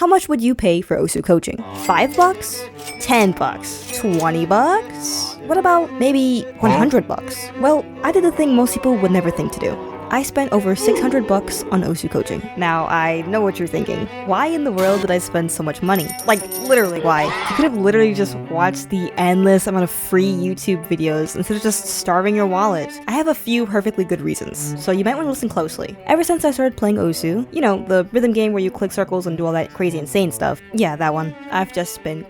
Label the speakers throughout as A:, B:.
A: How much would you pay for OSU coaching? $5? $10? $20? What about maybe $100? Well, I did the thing most people would never think to do. I spent over $600 on OSU coaching. Now, I know what you're thinking. Why in the world did I spend so much money? Like, literally, why? You could have literally just watched the endless amount of free YouTube videos instead of just starving your wallet. I have a few perfectly good reasons, so you might want to listen closely. Ever since I started playing OSU, you know, the rhythm game where you click circles and do all that crazy insane stuff. Yeah, that one. I've just been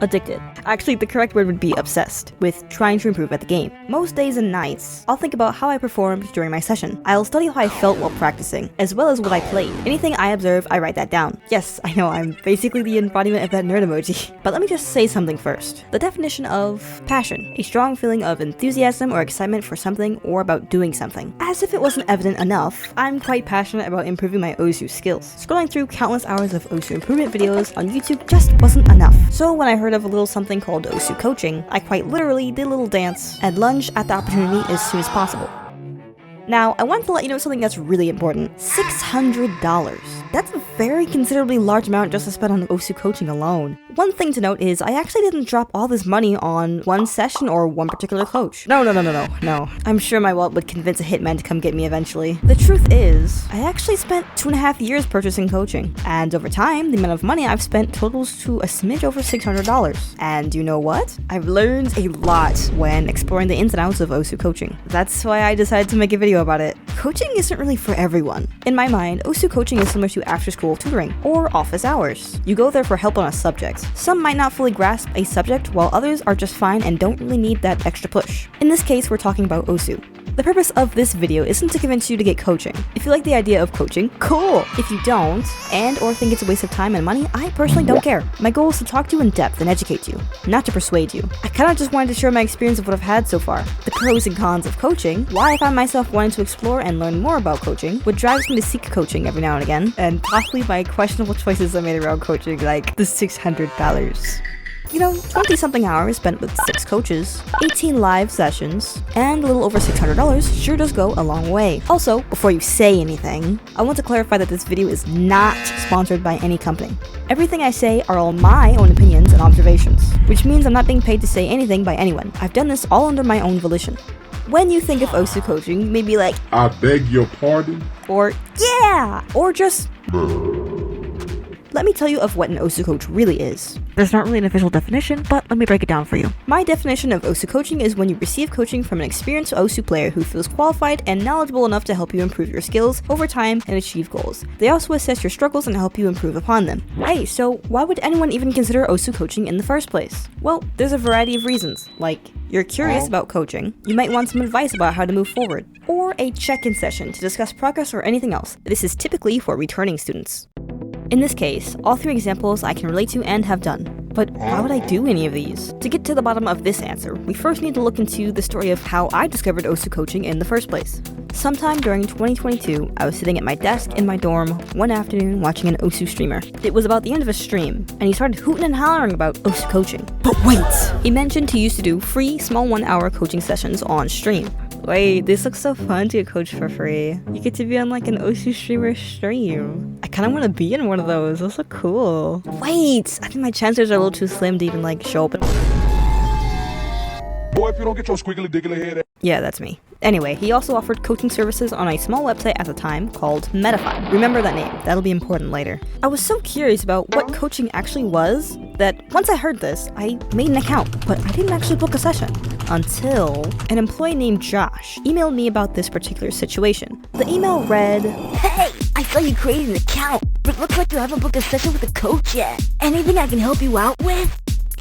A: addicted. Actually, the correct word would be obsessed with trying to improve at the game. Most days and nights, I'll think about how I performed during my session. I'll study how I felt while practicing, as well as what I played. Anything I observe, I write that down. Yes, I know, I'm basically the embodiment of that nerd emoji. But let me just say something first. The definition of passion: a strong feeling of enthusiasm or excitement for something or about doing something. As if it wasn't evident enough, I'm quite passionate about improving my OSU skills. Scrolling through countless hours of OSU improvement videos on YouTube just wasn't enough. So when I heard of a little something called OSU coaching, I quite literally did a little dance and lunged at the opportunity as soon as possible. Now, I wanted to let you know something that's really important. $600. That's a very considerably large amount just to spend on OSU coaching alone. One thing to note is I actually didn't drop all this money on one session or one particular coach. No. I'm sure my wallet would convince a hitman to come get me eventually. The truth is, I actually spent 2.5 years purchasing coaching. And over time, the amount of money I've spent totals to a smidge over $600. And you know what? I've learned a lot when exploring the ins and outs of OSU coaching. That's why I decided to make a video about it. Coaching isn't really for everyone. In my mind, OSU coaching is similar to after-school tutoring or office hours. You go there for help on a subject. Some might not fully grasp a subject, while others are just fine and don't really need that extra push. In this case, we're talking about OSU. The purpose of this video isn't to convince you to get coaching. If you like the idea of coaching, cool! If you don't, and or think it's a waste of time and money, I personally don't care. My goal is to talk to you in depth and educate you, not to persuade you. I kinda just wanted to share my experience of what I've had so far, the pros and cons of coaching, why I find myself wanting to explore and learn more about coaching, what drives me to seek coaching every now and again, and possibly my questionable choices I made around coaching, like the $600. You know, 20-something hours spent with 6 coaches, 18 live sessions, and a little over $600 sure does go a long way. Also, before you say anything, I want to clarify that this video is not sponsored by any company. Everything I say are all my own opinions and observations, which means I'm not being paid to say anything by anyone. I've done this all under my own volition. When you think of OSU coaching, you may be like,
B: I beg your pardon?
A: Or, yeah! Or just... Let me tell you of what an OSU coach really is. There's not really an official definition, but let me break it down for you. My definition of OSU coaching is when you receive coaching from an experienced OSU player who feels qualified and knowledgeable enough to help you improve your skills over time and achieve goals. They also assess your struggles and help you improve upon them. Hey, so why would anyone even consider OSU coaching in the first place? Well, there's a variety of reasons, like you're curious about coaching, you might want some advice about how to move forward, or a check-in session to discuss progress or anything else. This is typically for returning students. In this case, all 3 examples I can relate to and have done. But why would I do any of these? To get to the bottom of this answer, we first need to look into the story of how I discovered OSU coaching in the first place. Sometime during 2022, I was sitting at my desk in my dorm one afternoon watching an OSU streamer. It was about the end of a stream, and he started hooting and hollering about OSU coaching. But wait! He mentioned he used to do free, small 1-hour coaching sessions on stream. Wait, this looks so fun to get coached for free. You get to be on like an OSU streamer stream. I kinda wanna be in one of those. Those look cool. Wait, I think my chances are a little too slim to even like show up.
B: Boy, if you don't get your squiggly diggly head.
A: Yeah, that's me. Anyway, he also offered coaching services on a small website at the time called Metafy. Remember that name, that'll be important later. I was so curious about what coaching actually was that once I heard this, I made an account, but I didn't actually book a session. Until an employee named Josh emailed me about this particular situation. The email read,
C: Hey, I saw you created an account, but it looks like you haven't booked a session with a coach yet. Anything I can help you out with?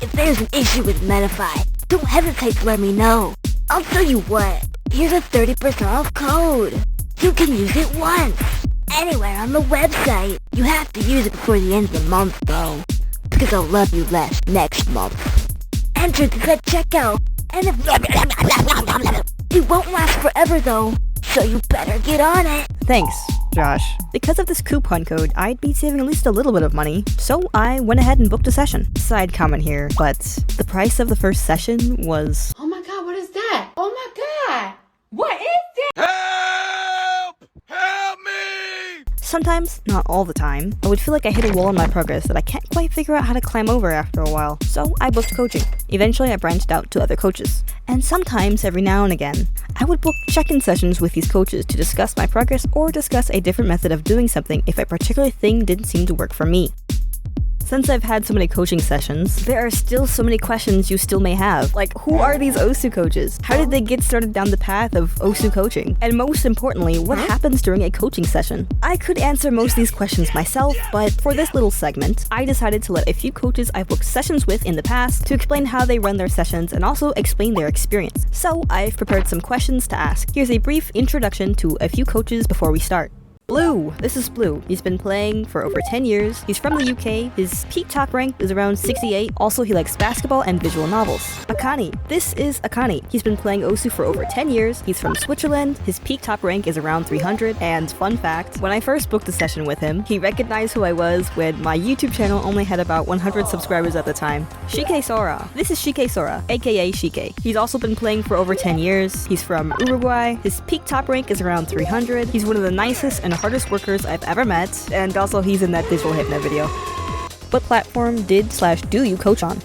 C: If there's an issue with Metafy, don't hesitate to let me know. I'll tell you what, here's a 30% off code. You can use it once, anywhere on the website. You have to use it before the end of the month though, because I'll love you less next month. Enter this at checkout, and it won't last forever though, so you better get on it.
A: Thanks, Josh. Because of this coupon code, I'd be saving at least a little bit of money, so I went ahead and booked a session. Side comment here, but the price of the first session was...
D: Oh my god, what is that? Oh my god! What is that?
B: Help! Help me!
A: Sometimes, not all the time, I would feel like I hit a wall in my progress that I can't quite figure out how to climb over after a while, so I booked coaching. Eventually I branched out to other coaches. And sometimes, every now and again, I would book check-in sessions with these coaches to discuss my progress or discuss a different method of doing something if a particular thing didn't seem to work for me. Since I've had so many coaching sessions, there are still so many questions you still may have. Like, who are these OSU coaches? How did they get started down the path of OSU coaching? And most importantly, what happens during a coaching session? I could answer most of these questions myself, but for this little segment, I decided to let a few coaches I've booked sessions with in the past to explain how they run their sessions and also explain their experience. So I've prepared some questions to ask. Here's a brief introduction to a few coaches before we start. Bloo. This is Bloo. He's been playing for over 10 years. He's from the UK. His peak top rank is around 68. Also, he likes basketball and visual novels. Akani. This is Akani. He's been playing OSU for over 10 years. He's from Switzerland. His peak top rank is around 300. And fun fact, when I first booked a session with him, he recognized who I was when my YouTube channel only had about 100 subscribers at the time. Shike Sora. This is Shike Sora, aka Shike. He's also been playing for over 10 years. He's from Uruguay. His peak top rank is around 300. He's one of the nicest and hardest workers I've ever met, and also he's in that DigitalHypno video. What platform do you coach on?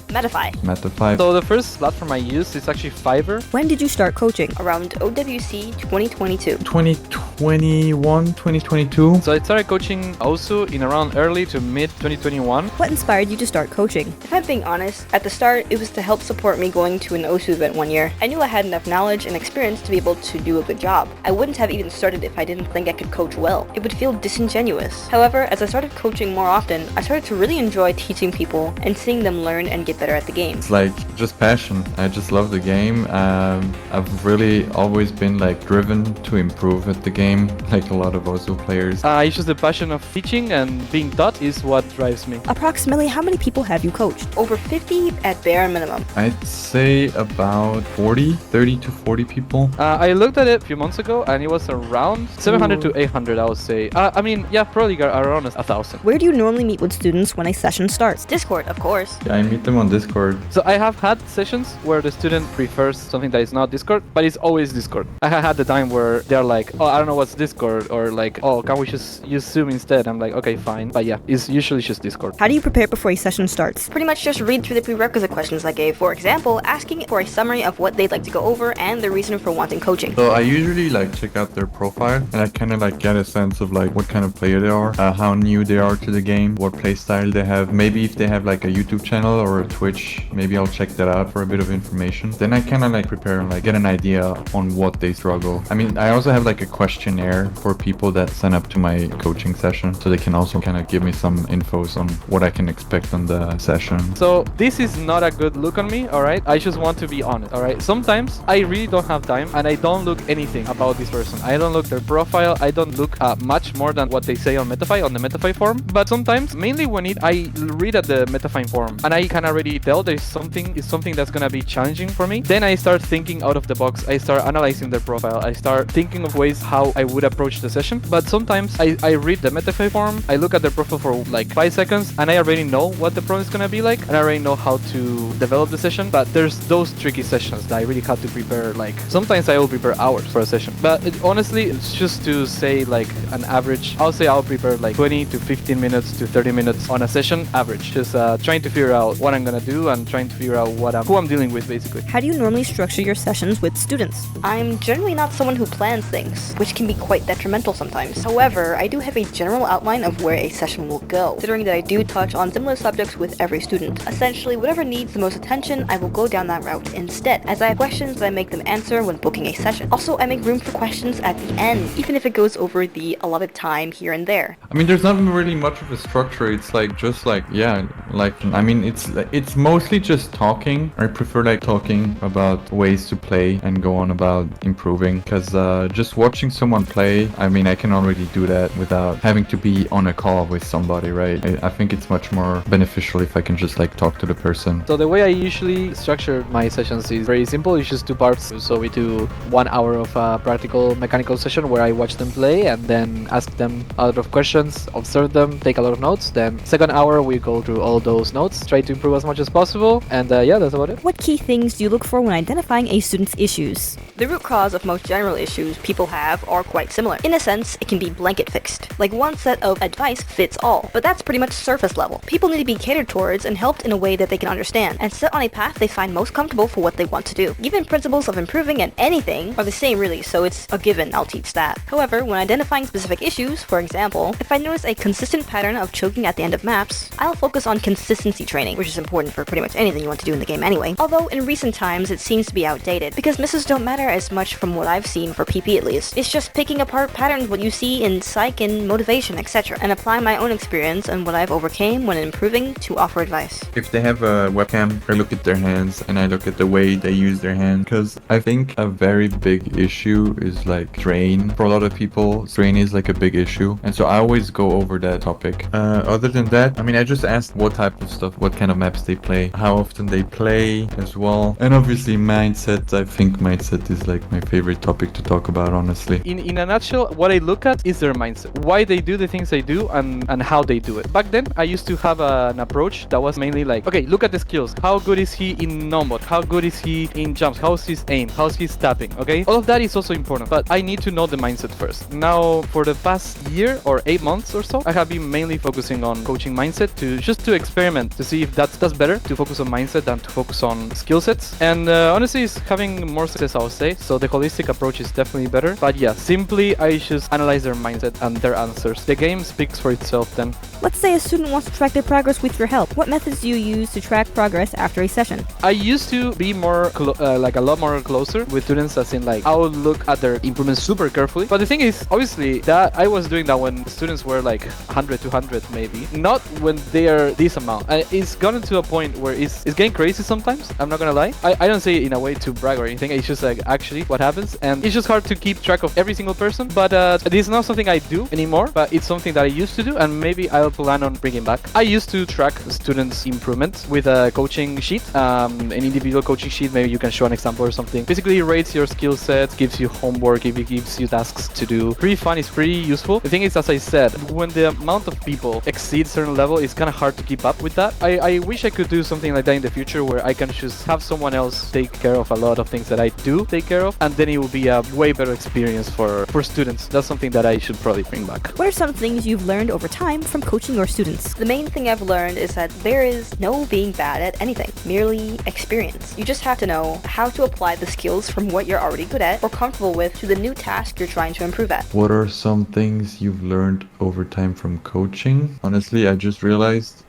D: Metafy.
E: So the first platform I use is actually Fiverr.
A: When did you start coaching?
F: Around OWC 2022.
D: 2021, 2022.
E: So I started coaching also in around early to mid 2021.
A: What inspired you to start coaching?
F: If I'm being honest, at the start it was to help support me going to an OSU event one year. I knew I had enough knowledge and experience to be able to do a good job. I wouldn't have even started if I didn't think I could coach well. It would feel disingenuous. However, as I started coaching more often, I started to really enjoy teaching people and seeing them learn and get better at the game.
D: It's like just passion. I just love the game. I've really always been like driven to improve at the game, like a lot of OSU players.
E: It's just the passion of teaching and being taught is what drives me.
A: Approximately how many people have you coached?
F: Over 50 at bare minimum.
D: I'd say about 30 to 40 people.
E: I looked at it a few months ago and it was around 700 to 800, I would say. Probably around 1,000.
A: Where do you normally meet with students when a session starts?
F: Discord, of course.
D: Yeah, I meet them on Discord.
E: So I have had sessions where the student prefers something that is not Discord, but it's always Discord. I have had the time where they're like, oh, I don't know what's Discord, or like, oh, can we just use Zoom instead? I'm like, okay, fine. But yeah, it's usually just Discord.
A: How do you prepare before a session starts?
F: Pretty much just read through the prerequisite questions I gave. For example, asking for a summary of what they'd like to go over and the reason for wanting coaching.
D: So I usually like check out their profile and I kind of like get a sense of like what kind of player they are, how new they are to the game, what play style they have. Maybe if they have like a YouTube channel or a Twitch, maybe I'll check that out for a bit of information. Then I kind of like prepare and like get an idea on what they struggle. I mean, I also have like a questionnaire for people that sign up to my coaching session, so they can also kind of give me some infos on what I can expect on the session.
E: So this is not a good look on me, alright? I just want to be honest, alright? Sometimes I really don't have time and I don't look anything about this person. I don't look their profile. I don't look much more than what they say on Metafy, on the Metafy forum. But sometimes, mainly when I read at the Metafy forum and I can already tell there's something that's gonna be challenging for me, then I start thinking out of the box. I start analyzing their profile. I start thinking of ways how I would approach the session. But sometimes I read the Metafy forum, I look at their profile for like 5 seconds and I already know what the problem is gonna be like and I already know how to develop the session. But there's those tricky sessions that I really have to prepare. Like sometimes I will prepare hours for a session, but honestly it's just to say like an average. I'll say I'll prepare like 20 to 15 minutes to 30 minutes on a session average, just trying to figure out what I'm gonna do and trying to figure out who I'm dealing with basically.
A: How do you normally structure your sessions with students?
F: I'm generally not someone who plans things, which can be quite detrimental sometimes. However, I do have a general outline of where a session will go, considering that I do touch on similar subjects with every student. Essentially, whatever needs the most attention, I will go down that route instead, as I have questions that I make them answer when booking a session. Also, I make room for questions at the end, even if it goes over the allotted time here and there.
D: I mean, there's not really much of a structure. It's like just like, yeah, like, I mean, it's mostly just talking. I prefer like talking about ways to play and go on about improving, because just watching someone play, I mean, I can already do that without having to be on a call with somebody, right? I think it's much more beneficial if I can just like talk to the person.
E: So the way I usually structure my sessions is very simple. It's just 2 parts. So we do 1 hour of a practical mechanical session where I watch them play and then ask them a lot of questions, observe them, take a lot of notes. Then second hour we go through all those notes, try to improve as much as possible. And yeah, that's about it.
A: What key things do you look for when identifying a student's issues?
F: The root cause of most general issues people have are quite similar. In a sense, it can be blanket fixed. Like one set of advice fits all, but that's pretty much surface level. People need to be catered towards and helped in a way that they can understand, and set on a path they find most comfortable for what they want to do. Even principles of improving at anything are the same really, so it's a given I'll teach that. However, when identifying specific issues, for example, if I notice a consistent pattern of choking at the end of maps, I'll focus on consistency training, which is important for pretty much anything you want to do in the game anyway. Although in recent times it seems to be outdated, because misses don't matter as much from what I've seen for PP at least. It's just picking apart patterns what you see in psych and motivation, etc., and applying my own experience and what I've overcame when improving to offer advice.
D: If they have a webcam, I look at their hands and I look at the way they use their hand, because I think a very big issue is like strain. For a lot of people, strain is like a big issue, and so I always go over that topic. Other than that, I mean, I just ask what type of stuff, what kind of maps they play, how often they play as well, and obviously mindset. I think mindset is like my favorite topic to talk about, honestly.
E: In a nutshell, what I look at is their mindset, why they do the things they do, and how they do it. Back then, I used to have an approach that was mainly like, okay, look at the skills. How good is he in non-bot? How good is he in jumps? How's his aim? How's his tapping? Okay, all of that is also important, but I need to know the mindset first. Now, for the past year or 8 months or so, I have been mainly focusing on coaching mindset to experiment to see if that's better to focus on mindset than to focus on skill sets. And honestly, it's having more success, I would say. So the holistic approach is definitely better. But yeah, simply I just analyze their mindset and their answers. The game speaks for itself then.
A: Let's say a student wants to track their progress with your help. What methods do you use to track progress after a session?
E: I used to be more like a lot more closer with students, as in like I would look at their improvements super carefully. But the thing is, obviously, that I was doing that when students were like 100, 200 maybe, not when they are this amount. It's gotten to a point where it's getting crazy sometimes. I'm not gonna lie. I don't say it in a way to brag or anything. It's just like actually what happens, and it's just hard to keep track of every single person. But this is not something I do anymore. But it's something that I used to do, and maybe I'll plan on bringing back. I used to track students' improvement with a coaching sheet, an individual coaching sheet. Maybe you can show an example or something. Basically, it rates your skill sets, gives you homework, it gives you tasks to do. Pretty fun, it's pretty useful. The thing is, as I said, when the amount of people exceeds a certain level, it's kind of hard to keep up with that. I wish I could do something like that in the future, where I can just have someone else take care of a lot of things that I do take care of, and then it will be a way better experience for students. That's something that I should probably bring back.
A: What are some things you've learned over time from coaching your students?
F: The main thing I've learned is that there is no being bad at anything, merely experience. You just have to know how to apply the skills from what you're already good at or comfortable with to the new task you're trying to improve at.
D: What are some things you've learned over time from coaching? Honestly, I just realized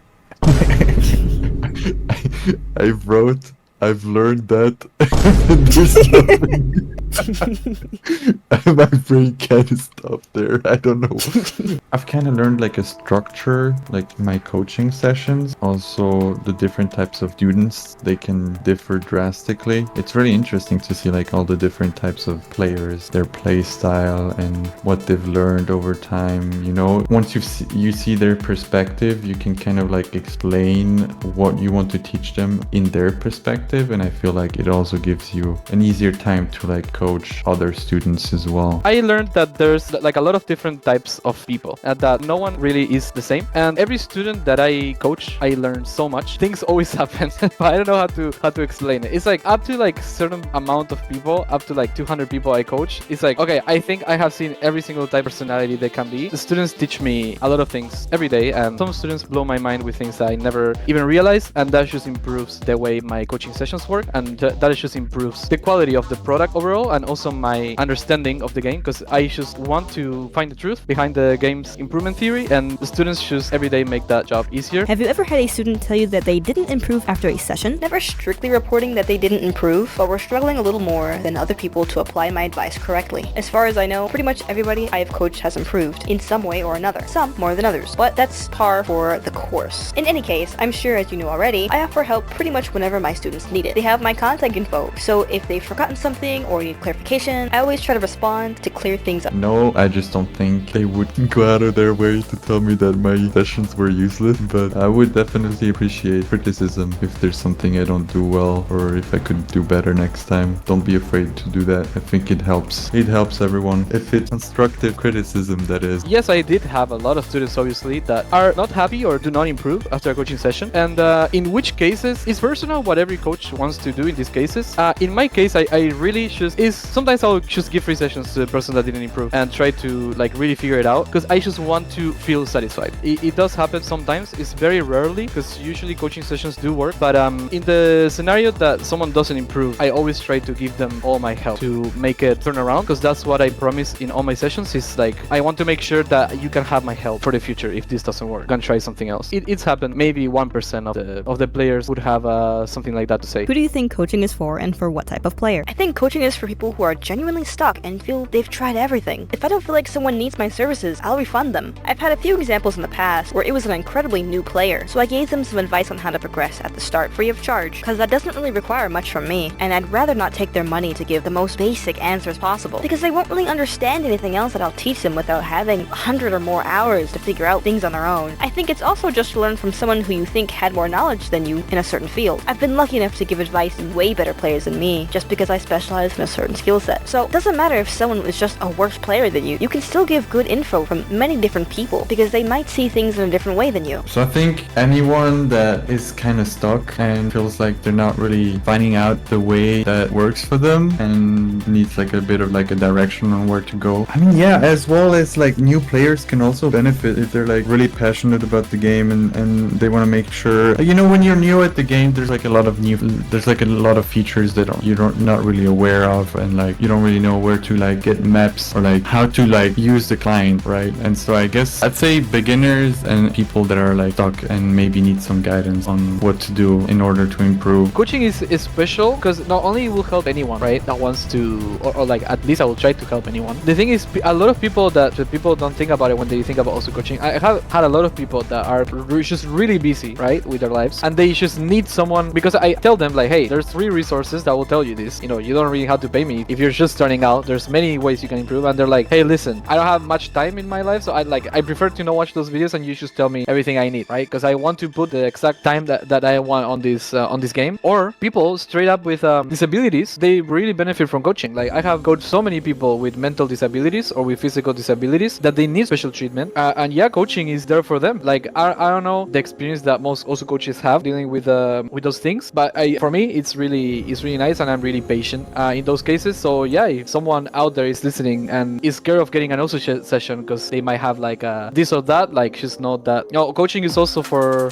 D: I've learned that my brain can't stop there. I don't know. I've kind of learned like a structure, like my coaching sessions. Also, the different types of students, they can differ drastically. It's really interesting to see like all the different types of players, their play style, and what they've learned over time. You know, once you see their perspective, you can kind of like explain what you want to teach them in their perspective, and I feel like it also gives you an easier time to like coach other students as well.
E: I learned that there's like a lot of different types of people and that no one really is the same, and every student that I coach, I learn so much. Things always happen but I don't know how to explain it. It's like up to like certain amount of people, up to like 200 people I coach, it's like, okay, I think I have seen every single type of personality there can be. The students teach me a lot of things every day, and some students blow my mind with things that I never even realized, and that just improves the way my coaching sessions work, and that just improves the quality of the product overall, and also my understanding of the game, because I just want to find the truth behind the game's improvement theory, and the students just every day make that job easier.
A: Have you ever had a student tell you that they didn't improve after a session?
F: Never strictly reporting that they didn't improve, but were struggling a little more than other people to apply my advice correctly. As far as I know, pretty much everybody I have coached has improved in some way or another, some more than others, but that's par for the course. In any case, I'm sure as you know already, I offer help pretty much whenever my students need it. They have my contact info, so if they've forgotten something or need clarification, I always try to respond to clear things up.
D: No, I just don't think they would go out of their way to tell me that my sessions were useless, but I would definitely appreciate criticism if there's something I don't do well or if I could do better next time. Don't be afraid to do that. I think it helps. It helps everyone. If it's constructive criticism, that is.
E: Yes, I did have a lot of students, obviously, that are not happy or do not improve after a coaching session. And in which cases, it's personal what every coach wants to do in these cases. In my case, I really sometimes I'll just give free sessions to the person that didn't improve and try to like really figure it out because I just want to feel satisfied. It does happen sometimes. It's very rarely because usually coaching sessions do work. But in the scenario that someone doesn't improve, I always try to give them all my help to make it turn around because that's what I promise in all my sessions is like I want to make sure that you can have my help for the future if this doesn't work. Gonna try something else. It's happened. Maybe 1% of the players would have something like that to say.
A: Who do you think coaching is for and for what type of player?
F: I think coaching is for people who are genuinely stuck and feel they've tried everything. If I don't feel like someone needs my services, I'll refund them. I've had a few examples in the past where it was an incredibly new player, so I gave them some advice on how to progress at the start free of charge, because that doesn't really require much from me, and I'd rather not take their money to give the most basic answers possible, because they won't really understand anything else that I'll teach them without having 100 or more hours to figure out things on their own. I think it's also just to learn from someone who you think had more knowledge than you in a certain field. I've been lucky enough to give advice to way better players than me, just because I specialize in a certain skill set. So it doesn't matter if someone is just a worse player than you can still give good info from many different people, because they might see things in a different way than you.
D: So I think anyone that is kind of stuck and feels like they're not really finding out the way that works for them and needs like a bit of like a direction on where to go. I mean, yeah, as well as like new players can also benefit if they're like really passionate about the game and they want to make sure, you know, when you're new at the game, there's like a lot of features that you're not really aware of, and like you don't really know where to like get maps or like how to like use the client, right? And so I guess I'd say beginners and people that are like stuck and maybe need some guidance on what to do in order to improve.
E: Coaching is special because not only it will help anyone, right, that wants to, or like at least I will try to help anyone. The thing is, a lot of people don't think about it when they think about also coaching. I have had a lot of people that are just really busy, right, with their lives, and they just need someone, because I tell them like, hey, there's 3 resources that will tell you this. You know, you don't really have to pay me if you're just starting out. There's many ways you can improve, and they're like, hey, listen, I don't have much time in my life, so I prefer to not watch those videos, and you just tell me everything I need, right? Because I want to put the exact time that I want on this game. Or people straight up with disabilities, they really benefit from coaching. Like I have coached so many people with mental disabilities or with physical disabilities that they need special treatment, and yeah, coaching is there for them. Like I don't know the experience that most also coaches have dealing with those things, but for me it's really nice, and I'm really patient in those cases. So yeah, if someone out there is listening and is scared of getting an also session because they might have like this or that, like just know that coaching is also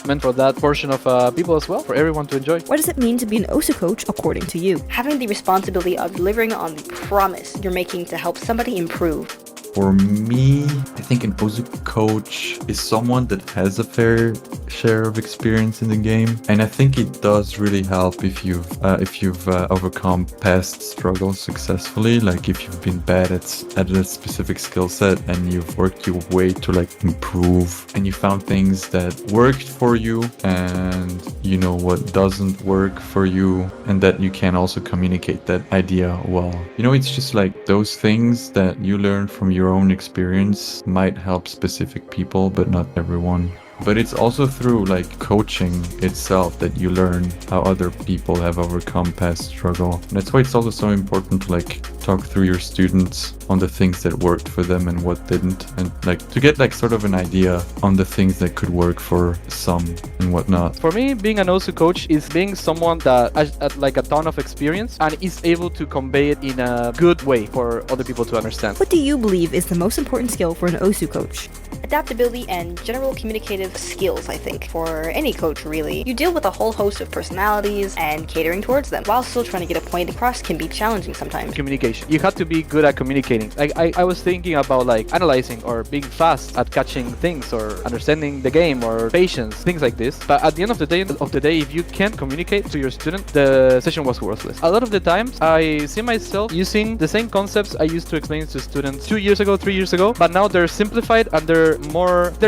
E: meant for that portion of people as well, for everyone to enjoy.
A: What does it mean to be an OSU coach according to you?
F: Having the responsibility of delivering on the promise you're making to help somebody improve.
D: For me, I think an OSU coach is someone that has a fair share of experience in the game, and I think it does really help if you've overcome past struggles successfully. Like if you've been bad at a specific skill set and you've worked your way to like improve, and you found things that worked for you, and you know what doesn't work for you, and that you can also communicate that idea well. You know, it's just like those things that you learn from your own experience might help specific people, but not everyone. But it's also through like coaching itself that you learn how other people have overcome past struggle. And that's why it's also so important to like talk through your students on the things that worked for them and what didn't, and like to get like sort of an idea on the things that could work for some and whatnot.
E: For me, being an OSU coach is being someone that has like a ton of experience and is able to convey it in a good way for other people to understand.
A: What do you believe is the most important skill for an OSU coach?
F: Adaptability and general communicative skills, I think, for any coach really. You deal with a whole host of personalities, and catering towards them while still trying to get a point across can be challenging sometimes.
E: Communication. You have to be good at communicating. Like I was thinking about like analyzing or being fast at catching things or understanding the game or patience, things like this. But at the end of the day, if you can't communicate to your student, the session was worthless. A lot of the times I see myself using the same concepts I used to explain to students 2 years ago, 3 years ago, but now they're simplified and they're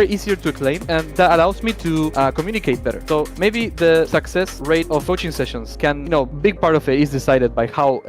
E: easier to explain, and that allows me to communicate better. So maybe the success rate of coaching sessions can, big part of it is decided by how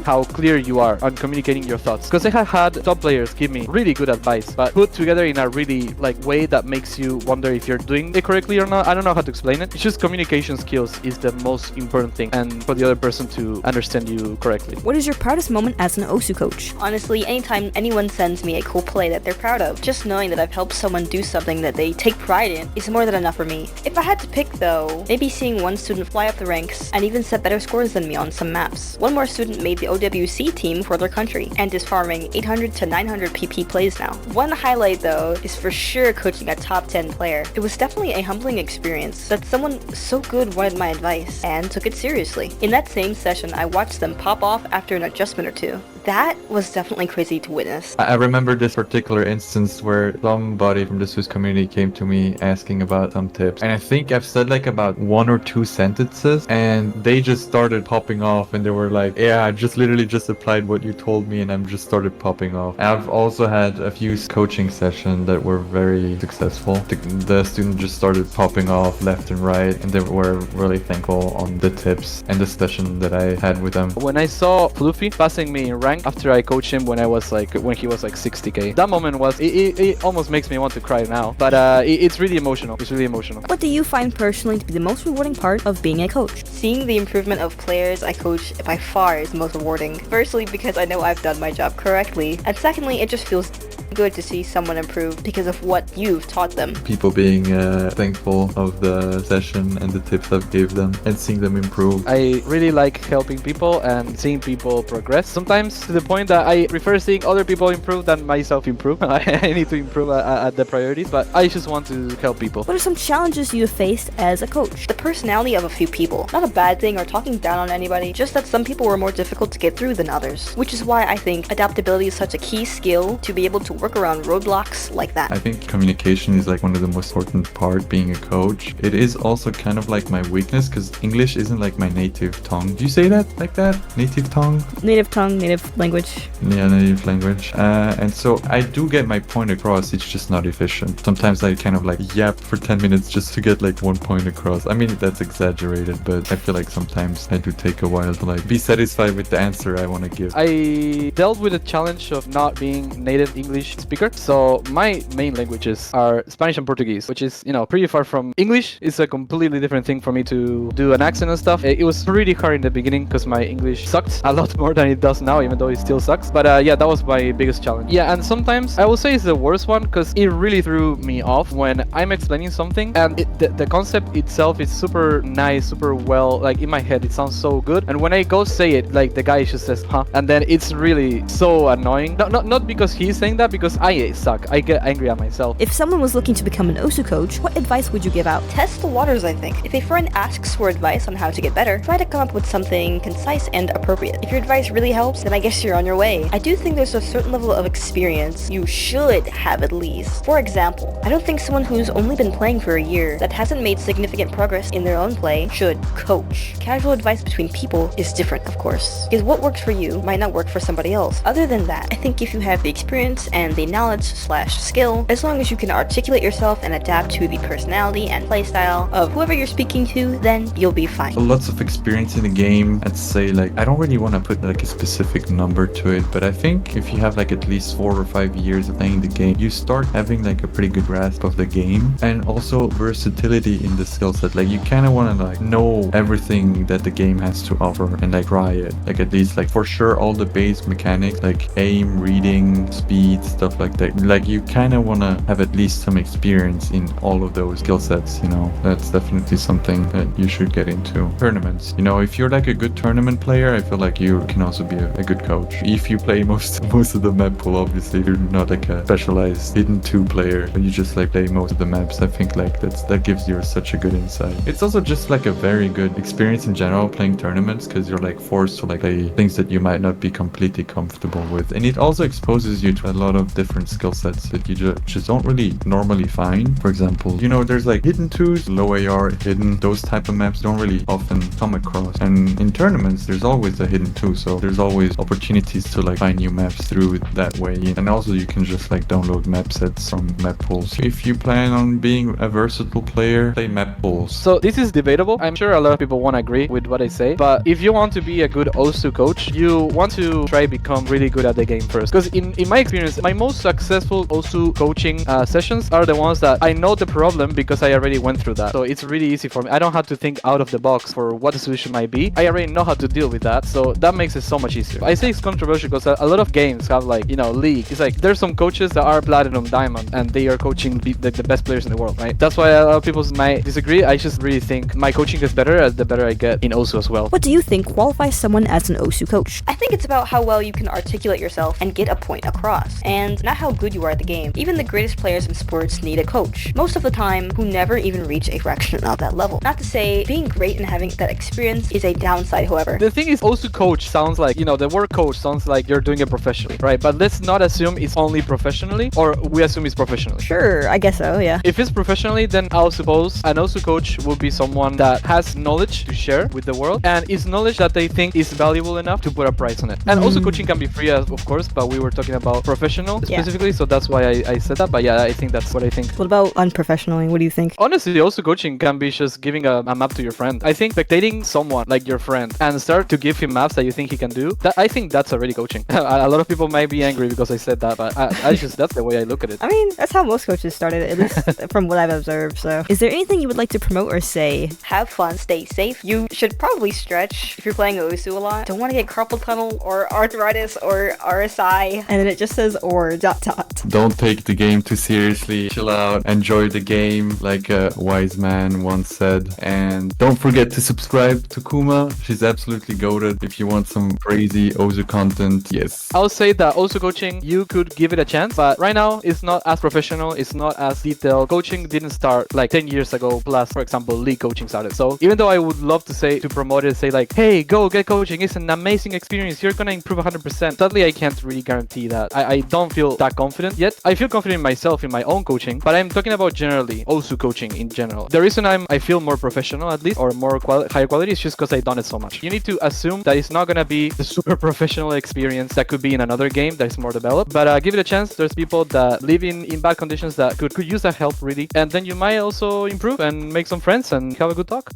E: how clear you are on communicating your thoughts. Because I have had top players give me really good advice, but put together in a really way that makes you wonder if you're doing it correctly or not. I don't know how to explain it. It's just communication skills is the most important thing, and for the other person to understand you correctly.
A: What is your proudest moment as an OSU coach?
F: Honestly, anytime anyone sends me a cool play that they're proud of, just knowing that I've helped someone do something that they take pride in is more than enough for me. If I had to pick though, maybe seeing one student fly up the ranks and even set better scores than me on some maps. One more student made the OWC team for their country and is farming 800 to 900 PP plays now. One highlight though is for sure coaching a top 10 player. It was definitely a humbling experience that someone so good wanted my advice and took it seriously. In that same session, I watched them pop off after an adjustment or two. That was definitely crazy to witness.
D: I remember this particular instance where somebody from the Swiss community came to me asking about some tips. And I think I've said about 1 or 2 sentences and they just started popping off and they were like, yeah, I just literally just applied what you told me and I'm just started popping off. I've also had a few coaching sessions that were very successful. The student just started popping off left and right and they were really thankful on the tips and the session that I had with them.
E: When I saw Fluffy passing me in rank after I coached him when he was 60k, that moment it almost makes me want to cry now, but it's really emotional.
A: What do you find personally to be the most rewarding part of being a coach?
F: Seeing the improvement of players I coach by far is most rewarding. Firstly, because I know I've done my job correctly, and secondly, it just feels good to see someone improve because of what you've taught them.
D: People being thankful of the session and the tips I've gave them and seeing them improve.
E: I really like helping people and seeing people progress. Sometimes to the point that I prefer seeing other people improve than myself improve. I need to improve at the priorities, but I just want to help people.
A: What are some challenges you have faced as a coach?
F: The personality of a few people. Not a bad thing or talking down on anybody, just that some people were more difficult to get through than others. Which is why I think adaptability is such a key skill to be able to work around roadblocks like that.
D: I think communication is one of the most important part being a coach. It is also kind of my weakness because English isn't my native tongue. Do you say that like that? Native tongue?
A: Native tongue, native language.
D: Yeah, native language. And so I do get my point across, it's just not efficient. Sometimes I kind of yap for 10 minutes just to get one point across. I mean, that's exaggerated, but I feel sometimes I do take a while to be satisfied with the answer I want to give.
E: I dealt with the challenge of not being native English speaker. So my main languages are Spanish and Portuguese, which is, pretty far from English. It's a completely different thing for me to do an accent and stuff. It was really hard in the beginning because my English sucked a lot more than it does now, even though it still sucks. But yeah, that was my biggest challenge. Yeah, and sometimes I will say it's the worst one because it really threw me off when I'm explaining something and the concept itself is super nice, super well, in my head, it sounds so good. And when I go say it, the guy just says, huh? And then it's really so annoying. Not because he's saying that, because I suck. I get angry at myself.
A: If someone was looking to become an OSU coach, what advice would you give out?
F: Test the waters, I think. If a friend asks for advice on how to get better, try to come up with something concise and appropriate. If your advice really helps, then I guess you're on your way. I do think there's a certain level of experience you should have at least. For example, I don't think someone who's only been playing for a year that hasn't made significant progress in their own play should coach. Casual advice between people is different, of course, because what works for you might not work for somebody else. Other than that, I think if you have the experience and the knowledge/skill, as long as you can articulate yourself and adapt to the personality and playstyle of whoever you're speaking to, then you'll be fine.
D: Lots of experience in the game. I'd say I don't really want to put a specific number to it, but I think if you have at least 4 or 5 years of playing the game, you start having a pretty good grasp of the game and also versatility in the skill set. You kind of want to know everything that the game has to offer and try it. At least for sure all the base mechanics aim, reading, speed, stuff like that. You kind of want to have at least some experience in all of those skill sets, That's definitely something that you should get into. Tournaments, if you're a good tournament player, I feel you can also be a good coach. If you play most of the map pool, obviously, if you're not a specialized hidden 2 player, but you just play most of the maps, I think that gives you such a good insight. It's also just a very good experience in general playing tournaments because you're forced to play things that you might not be completely comfortable with, and it also exposes you to a lot of different skill sets that you just don't really normally find. For example, there's like hidden 2s, low AR, hidden, those type of maps don't really often come across. And in tournaments, there's always a hidden 2, so there's always opportunities to like find new maps through that way. And also you can just like download map sets from map pools. If you plan on being a versatile player, play map pools.
E: So this is debatable. I'm sure a lot of people won't agree with what I say, but if you want to be a good OSU coach, you want to try become really good at the game first. Because in my experience, my most successful OSU coaching sessions are the ones that I know the problem because I already went through that. So it's really easy for me. I don't have to think out of the box for what the solution might be. I already know how to deal with that. So that makes it so much easier. I say it's controversial because a lot of games have like, league. It's like there's some coaches that are platinum diamond and they are coaching the best players in the world, right? That's why a lot of people might disagree. I just really think my coaching gets better as the better I get in OSU as well.
A: What do you think qualifies someone as an OSU coach?
F: I think it's about how well you can articulate yourself and get a point across, and not how good you are at the game. Even the greatest players in sports need a coach, most of the time who never even reach a fraction of that level. Not to say being great and having that experience is a downside, however.
E: The thing is, OSU coach sounds like, the word coach sounds like you're doing it professionally, right? But let's not assume it's only professionally, or we assume it's professionally.
A: Sure, I guess so, yeah.
E: If it's professionally, then I'll suppose an OSU coach will be someone that has knowledge to share with the world, and it's knowledge that they think is valuable enough to put a price on it. And also coaching can be free, of course, but we were talking about professional specifically, so that's why I said that. But yeah, I think that's what I think.
A: What about unprofessionally? What do you think?
E: Honestly, also coaching can be just giving a map to your friend. I think spectating someone like your friend and start to give him maps that you think he can do, I think that's already coaching. A lot of people might be angry because I said that, but that's the way I look at it.
A: I mean, that's how most coaches started, at least from what I've observed. So, is there anything you would like to promote or say?
F: Have fun, stay safe. You should probably stretch if you're playing OSU a lot. Don't want to get carpal tunnel or arthritis or RSI.
A: And then it just says or ...
D: Don't take the game too seriously. Chill out, enjoy the game, like a wise man once said. And don't forget to subscribe to Kuma. She's absolutely goated. If you want some crazy OSU content, yes.
E: I'll say that OSU coaching, you could give it a chance, but right now it's not as professional, it's not as detailed. Coaching didn't start like 10 years ago, plus, for example, league coaching started. So even though I would love to promote it, say like, hey, go get coaching, it's an amazing experience, you're gonna improve 100%. Sadly, I can't really guarantee that. I don't feel that confident yet. I feel confident in myself, in my own coaching, but I'm talking about generally OSU coaching in general. The reason I feel more professional at least, or more higher quality, is just because I've done it so much. You need to assume that it's not gonna be the super professional experience that could be in another game that is more developed, but give it a chance. There's people that live in bad conditions that could use that help really, and then you might also improve and make some friends and have a good talk.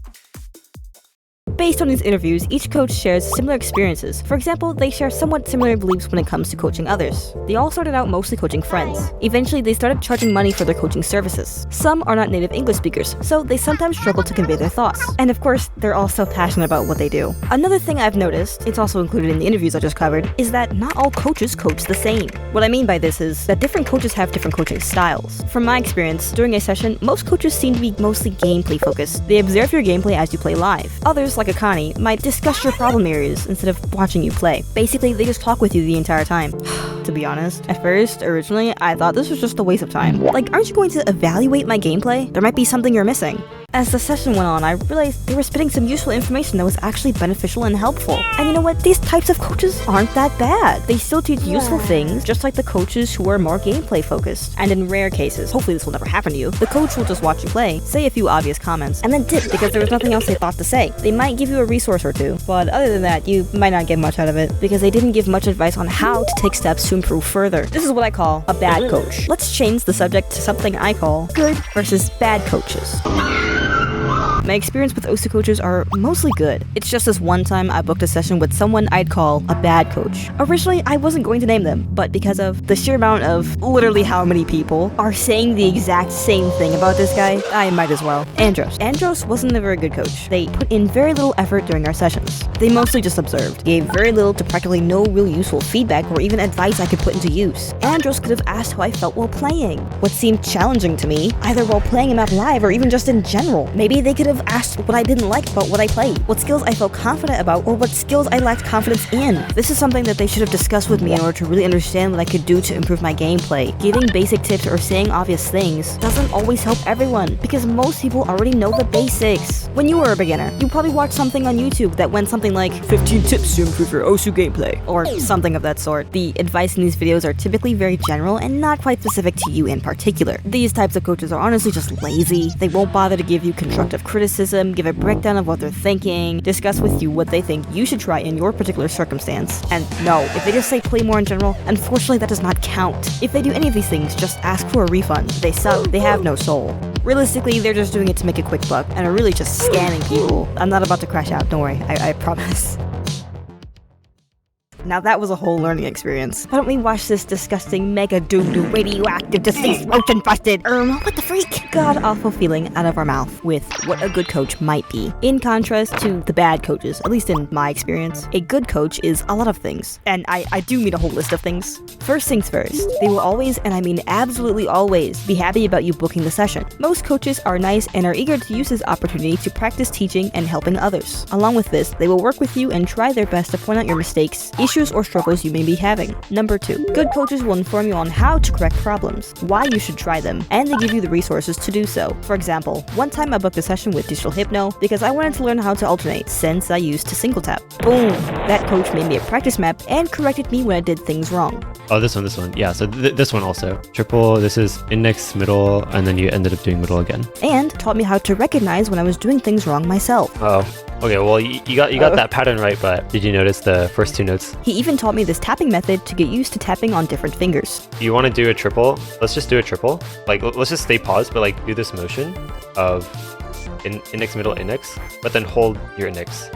A: Based on these interviews, each coach shares similar experiences. For example, they share somewhat similar beliefs when it comes to coaching others. They all started out mostly coaching friends. Eventually, they started charging money for their coaching services. Some are not native English speakers, so they sometimes struggle to convey their thoughts. And of course, they're all so passionate about what they do. Another thing I've noticed, it's also included in the interviews I just covered, is that not all coaches coach the same. What I mean by this is that different coaches have different coaching styles. From my experience, during a session, most coaches seem to be mostly gameplay focused. They observe your gameplay as you play live. Others, like Akani, might discuss your problem areas instead of watching you play. Basically, they just talk with you the entire time. To be honest, at first, originally, I thought this was just a waste of time. Like, aren't you going to evaluate my gameplay? There might be something you're missing. As the session went on, I realized they were spitting some useful information that was actually beneficial and helpful. And you know what? These types of coaches aren't that bad. They still teach useful things, just like the coaches who are more gameplay focused. And in rare cases, hopefully this will never happen to you, the coach will just watch you play, say a few obvious comments, and then dip because there was nothing else they thought to say. They might give you a resource or two, but other than that, you might not get much out of it because they didn't give much advice on how to take steps to improve further. This is what I call a bad coach. Let's change the subject to something I call good versus bad coaches. My experience with OSU coaches are mostly good. It's just this one time I booked a session with someone I'd call a bad coach. Originally, I wasn't going to name them, but because of the sheer amount of literally how many people are saying the exact same thing about this guy, I might as well. Andros. Andros wasn't a very good coach. They put in very little effort during our sessions. They mostly just observed, gave very little to practically no real useful feedback or even advice I could put into use. Andros could have asked how I felt while playing, what seemed challenging to me, either while playing a map live or even just in general. Maybe they could have have asked what I didn't like about what I played, what skills I felt confident about, or what skills I lacked confidence in. This is something that they should have discussed with me in order to really understand what I could do to improve my gameplay. Giving basic tips or saying obvious things doesn't always help everyone, because most people already know the basics. When you were a beginner, you probably watched something on YouTube that went something like 15 tips to improve your Osu gameplay, or something of that sort. The advice in these videos are typically very general and not quite specific to you in particular. These types of coaches are honestly just lazy. They won't bother to give you constructive criticism, give a breakdown of what they're thinking, discuss with you what they think you should try in your particular circumstance. And no, if they just say play more in general, unfortunately that does not count. If they do any of these things, just ask for a refund. They suck. They have no soul. Realistically, they're just doing it to make a quick buck and are really just scamming people. I'm not about to crash out, don't worry, I promise. Now that was a whole learning experience. Why don't we watch this disgusting mega doo-doo radioactive deceased roach busted what the freak? God-awful feeling out of our mouth with what a good coach might be. In contrast to the bad coaches, at least in my experience, a good coach is a lot of things. And I do mean a whole list of things. First things first, they will always, and I mean absolutely always, be happy about you booking the session. Most coaches are nice and are eager to use this opportunity to practice teaching and helping others. Along with this, they will work with you and try their best to point out your mistakes, issues or struggles you may be having. Number 2, good coaches will inform you on how to correct problems, why you should try them, and they give you the resources to do so. For example, one time I booked a session with DigitalHypno because I wanted to learn how to alternate since I used to single tap. Boom! That coach made me a practice map and corrected me when I did things wrong.
G: Oh, this one. Yeah, so this one also. Triple, this is index, middle, and then you ended up doing middle again.
A: And taught me how to recognize when I was doing things wrong myself.
G: Oh. Okay, well, you got that pattern right, but did you notice the first 2 notes?
A: He even taught me this tapping method to get used to tapping on different fingers.
G: You want to do a triple? Let's just do a triple. Like, let's just stay paused, but like do this motion of index, middle, index, but then hold your index.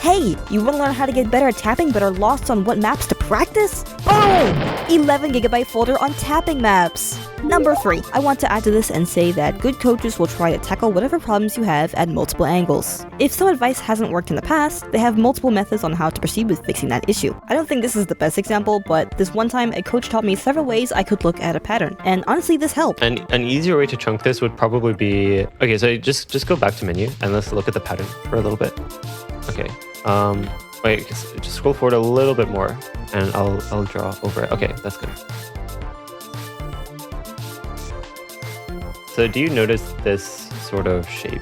A: Hey, you want to learn how to get better at tapping but are lost on what maps to practice? Boom! 11GB folder on tapping maps. Number 3, I want to add to this and say that good coaches will try to tackle whatever problems you have at multiple angles. If some advice hasn't worked in the past, they have multiple methods on how to proceed with fixing that issue. I don't think this is the best example, but this one time a coach taught me several ways I could look at a pattern, and honestly this helped.
G: And an easier way to chunk this would probably be, okay, so just go back to menu and let's look at the pattern for a little bit. Okay, wait, just scroll forward a little bit more and I'll draw over it. Okay, that's good. So do you notice this sort of shape?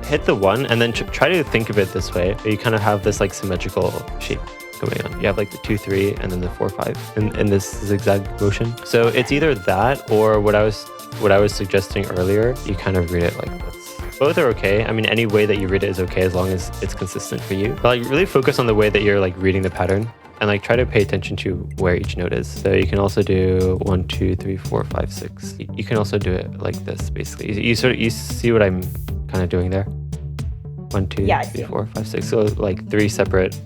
G: Hit the 1 and then try to think of it this way. You kind of have this like symmetrical shape going on. You have like the 2, 3 and then the 4, 5 in this zigzag motion. So it's either that or what I was suggesting earlier, you kind of read it like this. Both are okay. I mean, any way that you read it is okay as long as it's consistent for you. But like really focus on the way that you're like reading the pattern and like try to pay attention to where each note is. So you can also do 1, 2, 3, 4, 5, 6. You can also do it like this basically. You see what I'm kind of doing there? 1, 2, 3, 4, 5, 6. So like 3 separate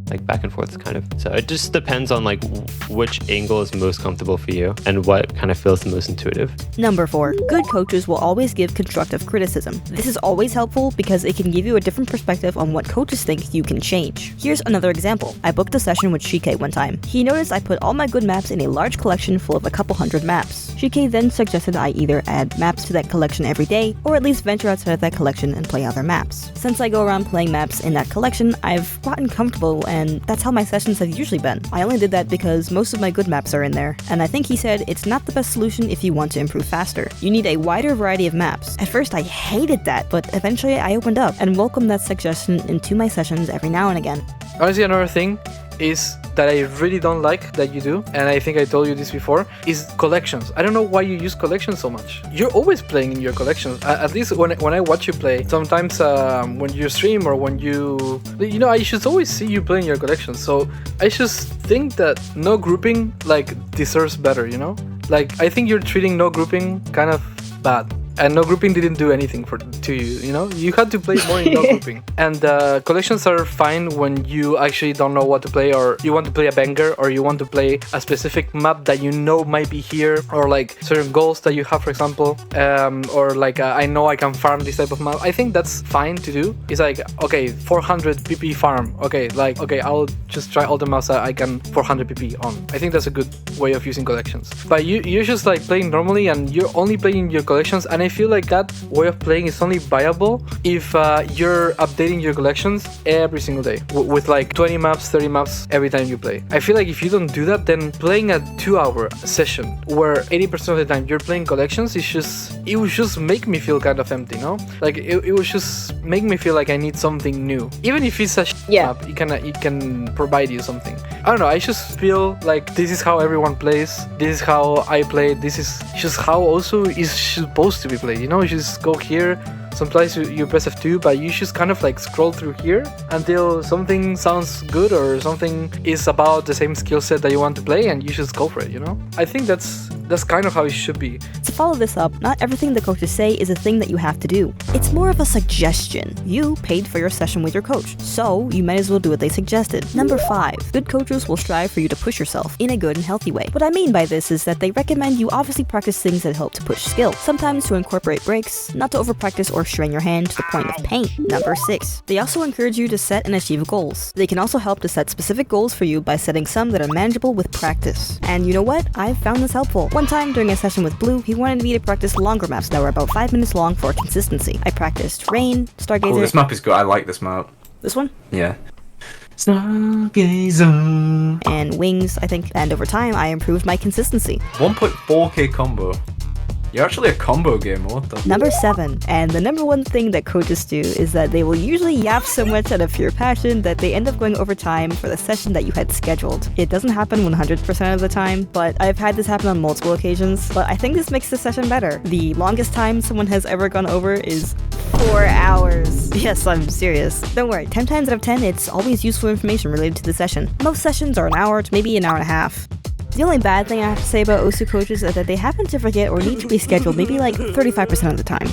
G: like back and forth kind of. So it just depends on like which angle is most comfortable for you and what kind of feels the most intuitive.
A: Number 4, good coaches will always give constructive criticism. This is always helpful because it can give you a different perspective on what coaches think you can change. Here's another example. I booked a session with Shike one time. He noticed I put all my good maps in a large collection full of a couple hundred maps. Shike then suggested I either add maps to that collection every day or at least venture outside of that collection and play other maps. Since I go around playing maps in that collection, I've gotten comfortable and that's how my sessions have usually been. I only did that because most of my good maps are in there, and I think he said it's not the best solution if you want to improve faster. You need a wider variety of maps. At first I hated that, but eventually I opened up and welcomed that suggestion into my sessions every now and again.
E: Honestly, another thing is that I really don't like that you do, and I think I told you this before, is collections. I don't know why you use collections so much. You're always playing in your collections. At least when I watch you play, sometimes when you stream or when you know, I should always see you playing your collections. So I just think that no grouping like deserves better, you know? Like I think you're treating no grouping kind of bad. And no grouping didn't do anything to you, you know? You had to play more in no grouping. And collections are fine when you actually don't know what to play, or you want to play a banger, or you want to play a specific map that you know might be here, or like certain goals that you have, for example, or like I know I can farm this type of map. I think that's fine to do. It's like, okay, 400 PP farm. Okay, like, okay, I'll just try all the maps that I can 400 PP on. I think that's a good way of using collections. But you're just like playing normally and you're only playing your collections, and And I feel like that way of playing is only viable if you're updating your collections every single day with like 20 maps, 30 maps every time you play. I feel like if you don't do that, then playing a 2-hour session where 80% of the time you're playing collections, it would just make me feel kind of empty, no? Like it would just make me feel like I need something new. Even if it's a map, it can provide you something. I don't know, I just feel like this is how everyone plays, this is how I play, this is just how also is supposed to be played, you know? You just go here, sometimes you press F2, but you just kind of like scroll through here until something sounds good or something is about the same skill set that you want to play, and you just go for it, you know? I think that's kind of how it should be.
A: To follow this up, not everything the coaches say is a thing that you have to do. It's more of a suggestion. You paid for your session with your coach, so you might as well do what they suggested. Number 5. Good coaches will strive for you to push yourself in a good and healthy way. What I mean by this is that they recommend you obviously practice things that help to push skill, sometimes to incorporate breaks, not to overpractice or strain your hand to the point of pain. Number 6. They also encourage you to set and achieve goals. They can also help to set specific goals for you by setting some that are manageable with practice. And you know what? I've found this helpful. One time during a session with Bloo, he wanted me to practice longer maps that were about 5 minutes long for consistency. I practiced Rain, Stargazer...
H: Oh, this map is good. I like this map.
A: This one?
H: Yeah. Stargazer.
A: And Wings, I think. And over time, I improved my consistency.
H: 1.4k combo. You're actually a combo gamer, what the?
A: Number 7, and the number one thing that coaches do is that they will usually yap so much out of pure passion that they end up going over time for the session that you had scheduled. It doesn't happen 100% of the time, but I've had this happen on multiple occasions, but I think this makes the session better. The longest time someone has ever gone over is 4 hours. Yes, I'm serious. Don't worry, 10 times out of 10, it's always useful information related to the session. Most sessions are an hour to maybe an hour and a half. The only bad thing I have to say about OSU coaches is that they happen to forget or need to be scheduled maybe like 35% of the time.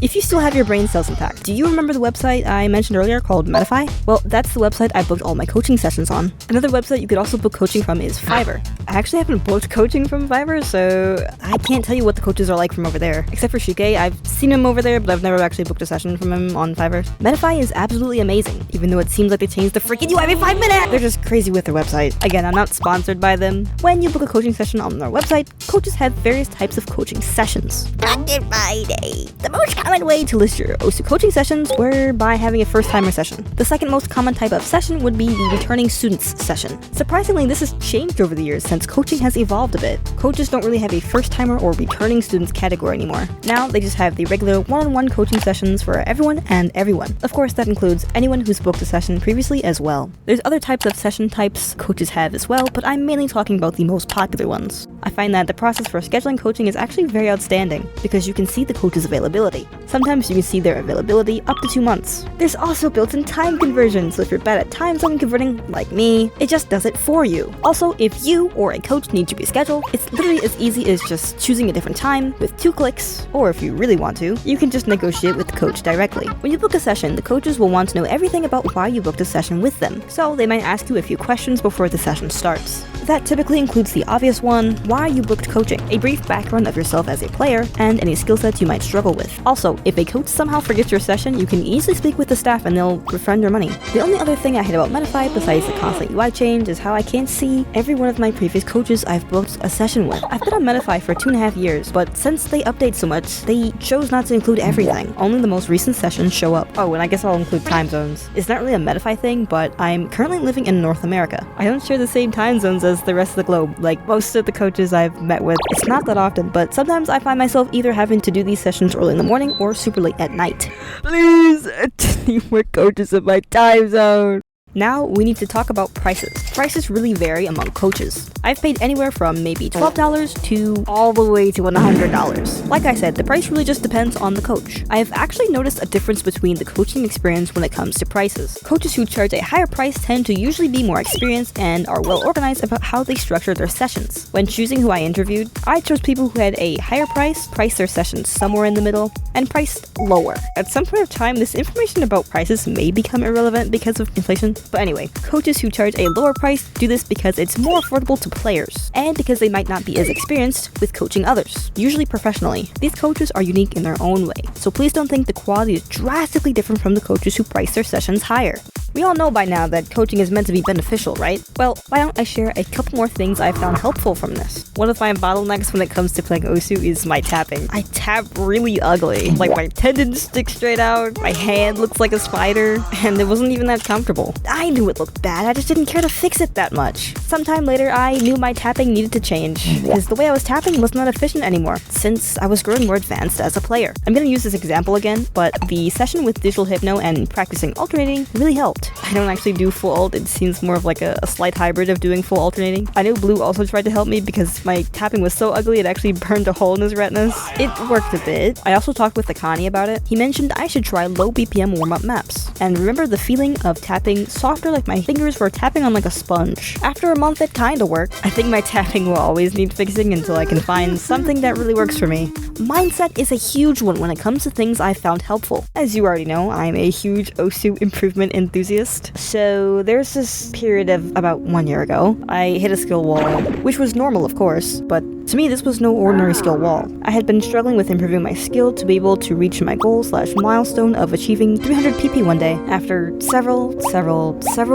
A: If you still have your brain cells intact, do you remember the website I mentioned earlier called Metafy? Well, that's the website I booked all my coaching sessions on. Another website you could also book coaching from is Fiverr. I actually haven't booked coaching from Fiverr, so I can't tell you what the coaches are like from over there. Except for Shuke, I've seen him over there, but I've never actually booked a session from him on Fiverr. Metafy is absolutely amazing, even though it seems like they change the freaking UI every 5 minutes! They're just crazy with their website. Again, I'm not sponsored by them. When you book a coaching session on their website, coaches have various types of coaching sessions. Black Friday. The most common way to list your OSU coaching sessions were by having a first-timer session. The second most common type of session would be the returning students session. Surprisingly, this has changed over the years since coaching has evolved a bit. Coaches don't really have a first-timer or returning students category anymore. Now, they just have the regular one-on-one coaching sessions for everyone and everyone. Of course, that includes anyone who's booked a session previously as well. There's other types of session types coaches have as well, but I'm mainly talking about the most popular ones. I find that the process for scheduling coaching is actually very outstanding because you can see the coach's availability. Sometimes you can see their availability up to 2 months. There's also built-in time conversion, so if you're bad at time zone converting, like me, it just does it for you. Also, if you or a coach need to reschedule, it's literally as easy as just choosing a different time with 2 clicks, or if you really want to, you can just negotiate with the coach directly. When you book a session, the coaches will want to know everything about why you booked a session with them, so they might ask you a few questions before the session starts. That typically includes the obvious one, why you booked coaching, a brief background of yourself as a player, and any skill sets you might struggle with. Also, if a coach somehow forgets your session, you can easily speak with the staff and they'll refund your money. The only other thing I hate about Metafy, besides the constant UI change, is how I can't see every one of my previous coaches I've booked a session with. I've been on Metafy for 2.5 years, but since they update so much, they chose not to include everything. Only the most recent sessions show up. Oh, and I guess I'll include time zones. It's not really a Metafy thing, but I'm currently living in North America. I don't share the same time zones as the rest of the globe, like most of the coaches I've met with. It's not that often, but sometimes I find myself either having to do these sessions early in the morning or super late at night. Please, need more coaches in my time zone. Now, we need to talk about prices. Prices really vary among coaches. I've paid anywhere from maybe $12 to all the way to $100. Like I said, the price really just depends on the coach. I have actually noticed a difference between the coaching experience when it comes to prices. Coaches who charge a higher price tend to usually be more experienced and are well organized about how they structure their sessions. When choosing who I interviewed, I chose people who had a higher price, priced their sessions somewhere in the middle, and priced lower. At some point of time, this information about prices may become irrelevant because of inflation. But anyway, coaches who charge a lower price do this because it's more affordable to players, and because they might not be as experienced with coaching others, usually professionally. These coaches are unique in their own way, so please don't think the quality is drastically different from the coaches who price their sessions higher. We all know by now that coaching is meant to be beneficial, right? Well, why don't I share a couple more things I found helpful from this? One of my bottlenecks when it comes to playing Osu is my tapping. I tap really ugly. Like my tendons stick straight out, my hand looks like a spider, and it wasn't even that comfortable. I knew it looked bad, I just didn't care to fix it that much. Sometime later, I knew my tapping needed to change, because the way I was tapping was not efficient anymore, since I was growing more advanced as a player. I'm gonna use this example again, but the session with DigitalHypno and practicing alternating really helped. I don't actually do full alt, it seems more of like a slight hybrid of doing full alternating. I know Bloo also tried to help me because my tapping was so ugly it actually burned a hole in his retinas. It worked a bit. I also talked with Akani about it. He mentioned I should try low BPM warm-up maps. And remember the feeling of tapping softer like my fingers were tapping on like a sponge. After a month it kinda worked. I think my tapping will always need fixing until I can find something that really works for me. Mindset is a huge one when it comes to things I found helpful. As you already know, I'm a huge Osu improvement enthusiast. So there's this period of about 1 year ago, I hit a skill wall, which was normal of course, but to me this was no ordinary skill wall. I had been struggling with improving my skill to be able to reach my goal/milestone of achieving 300 PP one day. After several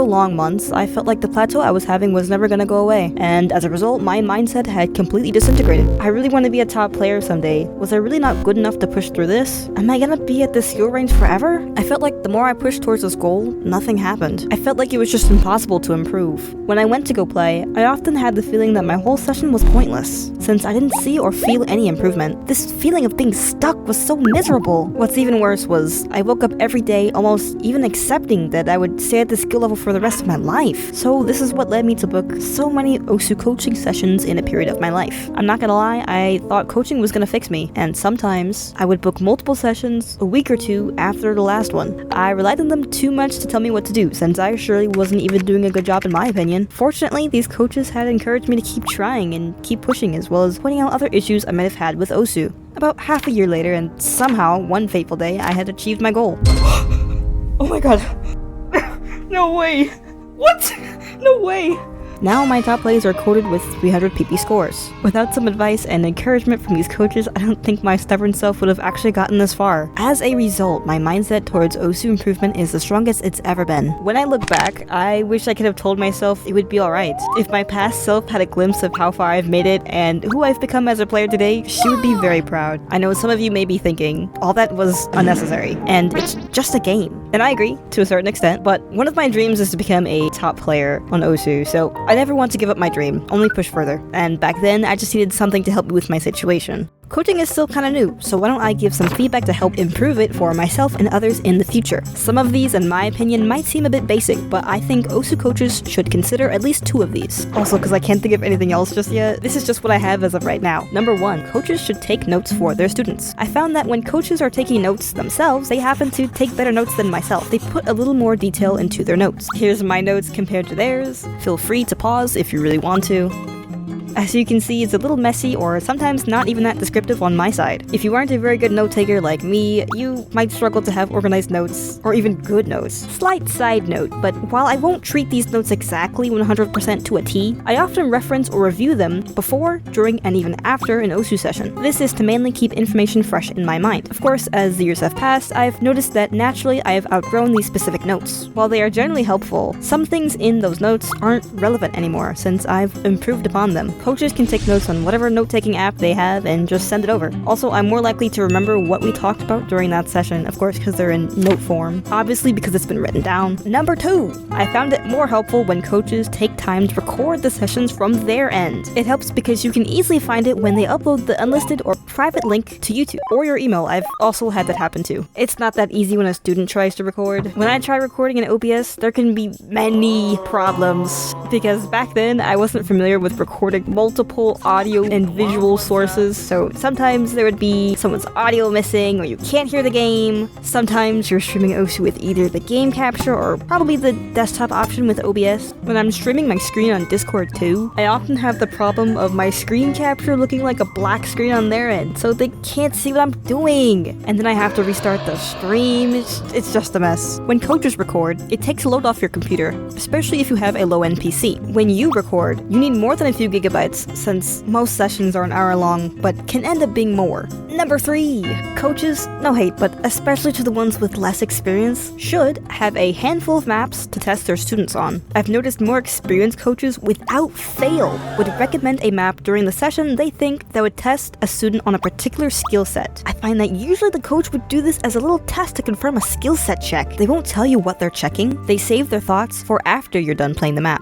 A: long months, I felt like the plateau I was having was never gonna go away, and as a result, my mindset had completely disintegrated. I really want to be a top player someday. Was I really not good enough to push through this? Am I gonna be at this skill range forever? I felt like the more I pushed towards this goal, nothing happened. I felt like it was just impossible to improve. When I went to go play, I often had the feeling that my whole session was pointless, since I didn't see or feel any improvement. This feeling of being stuck was so miserable. What's even worse was, I woke up every day almost even accepting that I would stay at this skill level for the rest of my life. So this is what led me to book so many Osu coaching sessions in a period of my life. I'm not gonna lie, I thought coaching was gonna fix me, and sometimes I would book multiple sessions a week or two after the last one. I relied on them too much to tell me what to do, since I surely wasn't even doing a good job in my opinion. Fortunately, these coaches had encouraged me to keep trying and keep pushing, as well as pointing out other issues I might have had with Osu. About half a year later, and somehow, one fateful day, I had achieved my goal. Oh my god. No way. What? No way. Now my top plays are quoted with 300 PP scores. Without some advice and encouragement from these coaches, I don't think my stubborn self would have actually gotten this far. As a result, my mindset towards Osu improvement is the strongest it's ever been. When I look back, I wish I could have told myself it would be alright. If my past self had a glimpse of how far I've made it and who I've become as a player today, she would be very proud. I know some of you may be thinking, all that was unnecessary, and it's just a game. And I agree, to a certain extent, but one of my dreams is to become a top player on Osu, so I never want to give up my dream, only push further. And back then, I just needed something to help me with my situation. Coaching is still kinda new, so why don't I give some feedback to help improve it for myself and others in the future. Some of these, in my opinion, might seem a bit basic, but I think Osu coaches should consider at least 2 of these. Also, because I can't think of anything else just yet, this is just what I have as of right now. Number 1, coaches should take notes for their students. I found that when coaches are taking notes themselves, they happen to take better notes than myself. They put a little more detail into their notes. Here's my notes compared to theirs. Feel free to pause if you really want to. As you can see, it's a little messy or sometimes not even that descriptive on my side. If you aren't a very good note taker like me, you might struggle to have organized notes, or even good notes. Slight side note, but while I won't treat these notes exactly 100% to a T, I often reference or review them before, during, and even after an Osu session. This is to mainly keep information fresh in my mind. Of course, as the years have passed, I've noticed that naturally I have outgrown these specific notes. While they are generally helpful, some things in those notes aren't relevant anymore since I've improved upon them. Coaches can take notes on whatever note-taking app they have and just send it over. Also, I'm more likely to remember what we talked about during that session, of course because they're in note form, obviously because it's been written down. Number 2, I found it more helpful when coaches take time to record the sessions from their end. It helps because you can easily find it when they upload the unlisted or private link to YouTube or your email. I've also had that happen too. It's not that easy when a student tries to record. When I try recording in OBS, there can be many problems because back then I wasn't familiar with recording multiple audio and visual sources, so sometimes there would be someone's audio missing or you can't hear the game. Sometimes you're streaming Osu with either the game capture or probably the desktop option with OBS. When I'm streaming my screen on Discord too, I often have the problem of my screen capture looking like a black screen on their end, so they can't see what I'm doing. And then I have to restart the stream. It's just a mess. When coaches record, it takes a load off your computer, especially if you have a low-end PC. When you record, you need more than a few gigabytes insights, since most sessions are an hour long, but can end up being more. Number 3. Coaches, no hate, but especially to the ones with less experience, should have a handful of maps to test their students on. I've noticed more experienced coaches without fail would recommend a map during the session they think that would test a student on a particular skill set. I find that usually the coach would do this as a little test to confirm a skill set check. They won't tell you what they're checking, they save their thoughts for after you're done playing the map.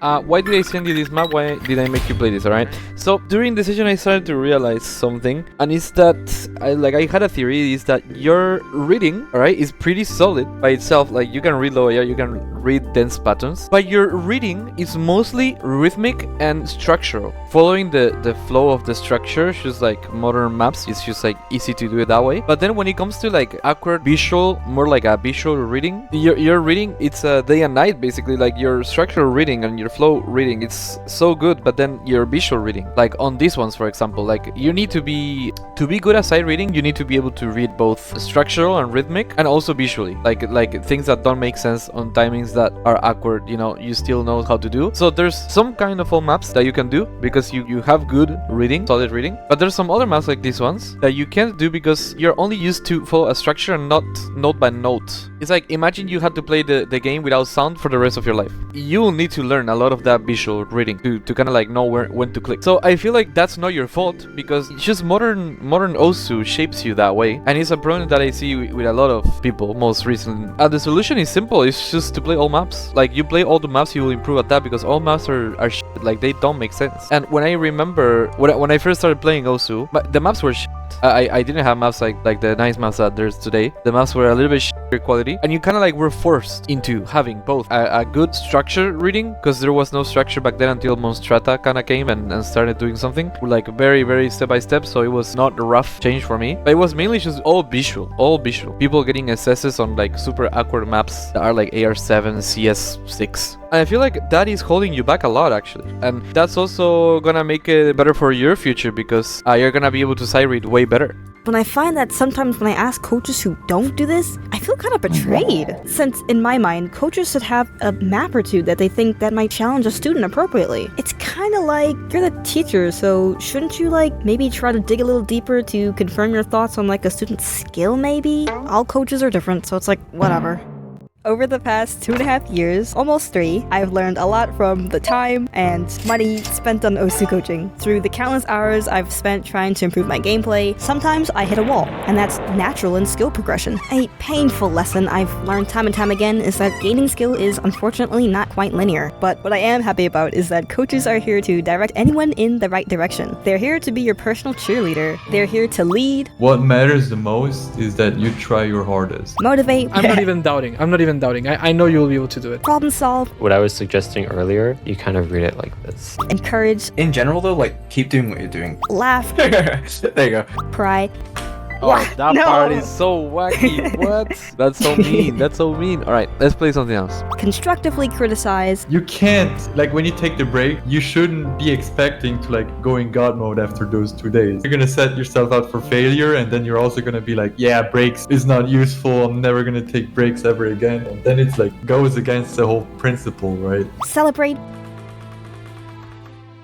E: Why did I send you this map? Why did I make you play this, alright? So, during the session I started to realize something, and it's that, I had a theory, is that your reading, alright, is pretty solid by itself. Like, you can read low AR, you can read dense patterns, but your reading is mostly rhythmic and structural. Following the flow of the structure, just like modern maps, it's just like easy to do it that way. But then when it comes to like awkward visual, more like a visual reading, your reading, it's a day and night basically. Like your structural reading and your flow reading, it's so good, but then your visual reading, like on these ones for example, like you need to be good at sight reading, you need to be able to read both structural and rhythmic and also visually, like things that don't make sense on timings that are awkward, you know, you still know how to do. So there's some kind of all maps that you can do because you have good reading, solid reading, but there's some other maps like these ones that you can't do because you're only used to follow a structure and not note by note. It's like, imagine you had to play the game without sound for the rest of your life. You will need to learn a lot of that visual reading to kind of like know when to click. So I feel like that's not your fault, because it's just modern OSU shapes you that way, and it's a problem that I see with a lot of people most recently. The solution is simple, it's just to play all maps. Like, you play all the maps, you will improve at that, because all maps are shit. Like, they don't make sense. And when I remember when I first started playing OSU, the maps were shit. I didn't have maps like the nice maps that there's today. The maps were a little bit shittier quality, and you kind of like were forced into having both a good structure reading, because there was no structure back then until Monstrata kind of came and started doing something like very, very step by step. So it was not a rough change for me, but it was mainly just all visual. People getting SSs on like super awkward maps that are like AR7, CS6. And I feel like that is holding you back a lot, actually. And that's also gonna make it better for your future, because you're gonna be able to sight read way better.
A: But I find that sometimes when I ask coaches who don't do this, I feel kind of betrayed. Since in my mind, coaches should have a map or two that they think that might challenge a student appropriately. It's kind of like, you're the teacher, so shouldn't you like maybe try to dig a little deeper to confirm your thoughts on like a student's skill maybe? All coaches are different, so it's like, whatever. Over the past 2.5 years, almost 3, I've learned a lot from the time and money spent on OSU coaching. Through the countless hours I've spent trying to improve my gameplay, sometimes I hit a wall, and that's natural in skill progression. A painful lesson I've learned time and time again is that gaining skill is unfortunately not quite linear. But what I am happy about is that coaches are here to direct anyone in the right direction. They're here to be your personal cheerleader. They're here to lead.
D: What matters the most is that you try your hardest.
A: Motivate.
I: I'm not even doubting. I know you will be able to do it.
A: Problem solve.
G: What I was suggesting earlier, you kind of read it like this.
A: Encourage.
H: In general though, like, keep doing what you're doing.
A: Laugh.
H: There you go.
A: Pride.
E: Oh, that
A: No.
E: part is so wacky. What? That's so mean. That's so mean. All right, let's play something else.
A: Constructively criticize.
D: You can't, like, when you take the break, you shouldn't be expecting to like go in God mode after those 2 days. You're gonna set yourself out for failure, and then you're also gonna be like, yeah, breaks is not useful, I'm never gonna take breaks ever again. And then it's like goes against the whole principle, right?
A: Celebrate.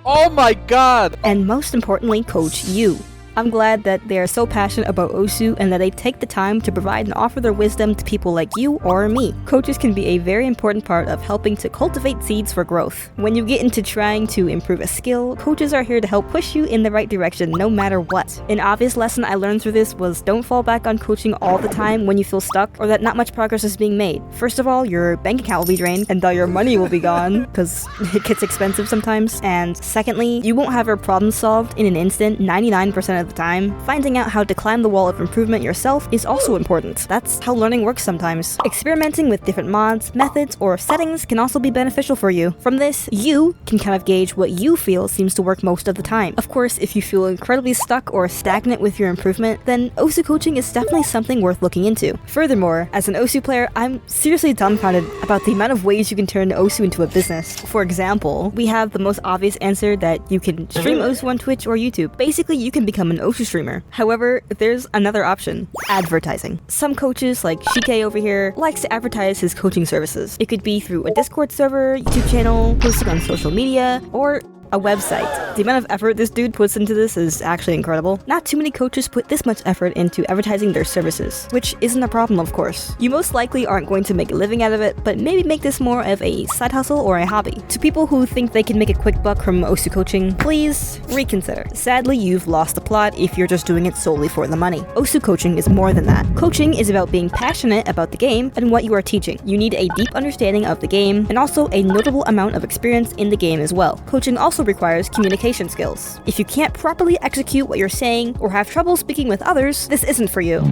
E: Oh my god!
A: And most importantly, coach you. I'm glad that they are so passionate about OSU and that they take the time to provide and offer their wisdom to people like you or me. Coaches can be a very important part of helping to cultivate seeds for growth. When you get into trying to improve a skill, coaches are here to help push you in the right direction no matter what. An obvious lesson I learned through this was don't fall back on coaching all the time when you feel stuck or that not much progress is being made. First of all, your bank account will be drained and your money will be gone because it gets expensive sometimes. And secondly, you won't have your problem solved in an instant 99% of the time. Finding out how to climb the wall of improvement yourself is also important. That's how learning works sometimes. Experimenting with different mods, methods, or settings can also be beneficial for you. From this, you can kind of gauge what you feel seems to work most of the time. Of course, if you feel incredibly stuck or stagnant with your improvement, then OSU coaching is definitely something worth looking into. Furthermore, as an OSU player, I'm seriously dumbfounded about the amount of ways you can turn OSU into a business. For example, we have the most obvious answer that you can stream OSU on Twitch or YouTube. Basically, you can become an an Osu streamer. However, there's another option: advertising. Some coaches, like Shike over here, likes to advertise his coaching services. It could be through a Discord server, YouTube channel, posting on social media, or a website. The amount of effort this dude puts into this is actually incredible. Not too many coaches put this much effort into advertising their services, which isn't a problem, of course. You most likely aren't going to make a living out of it, but maybe make this more of a side hustle or a hobby. To people who think they can make a quick buck from Osu coaching, please reconsider. Sadly, you've lost the plot if you're just doing it solely for the money. Osu coaching is more than that. Coaching is about being passionate about the game and what you are teaching. You need a deep understanding of the game and also a notable amount of experience in the game as well. Coaching also requires communication skills. If you can't properly execute what you're saying or have trouble speaking with others, this isn't for you.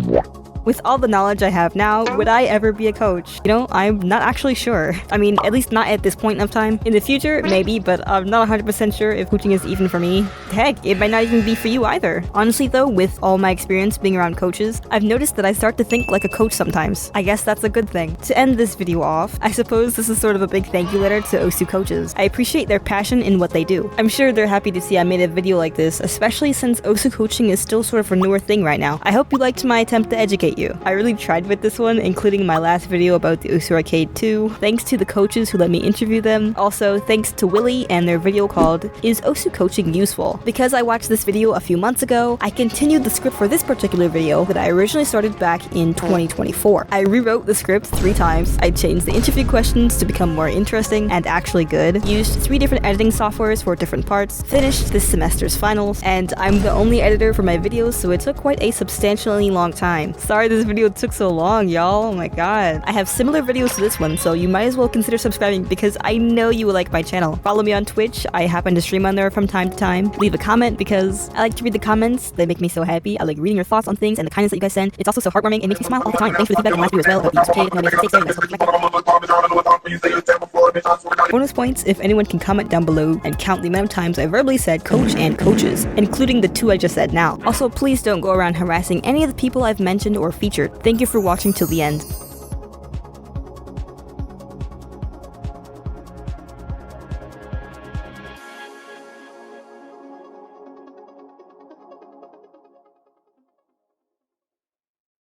A: With all the knowledge I have now, would I ever be a coach? You know, I'm not actually sure. I mean, at least not at this point of time. In the future, maybe, but I'm not 100% sure if coaching is even for me. Heck, it might not even be for you either. Honestly though, with all my experience being around coaches, I've noticed that I start to think like a coach sometimes. I guess that's a good thing. To end this video off, I suppose this is sort of a big thank you letter to Osu coaches. I appreciate their passion in what they do. I'm sure they're happy to see I made a video like this, especially since Osu coaching is still sort of a newer thing right now. I hope you liked my attempt to educate you. I really tried with this one, including my last video about the Osu Arcade 2. Thanks to the coaches who let me interview them. Also, thanks to Willy and their video called Is Osu Coaching Useful? Because I watched this video a few months ago, I continued the script for this particular video that I originally started back in 2024. I rewrote the script 3 times. I changed the interview questions to become more interesting and actually good, used 3 different editing softwares for different parts, finished this semester's finals, and I'm the only editor for my videos, so it took quite a substantially long time. Sorry this video took so long, y'all. Oh my god. I have similar videos to this one, so you might as well consider subscribing because I know you will like my channel. Follow me on Twitch. I happen to stream on there from time to time. Leave a comment because I like to read the comments. They make me so happy. I like reading your thoughts on things and the kindness that you guys send. It's also so heartwarming. It makes me smile all the time. Thanks for the feedback on my last video as well about the User Arcade. Bonus points if anyone can comment down below and count the amount of times I verbally said coach and coaches, including the 2 I just said now. Also, please don't go around harassing any of the people I've mentioned or featured. Thank you for watching till the end.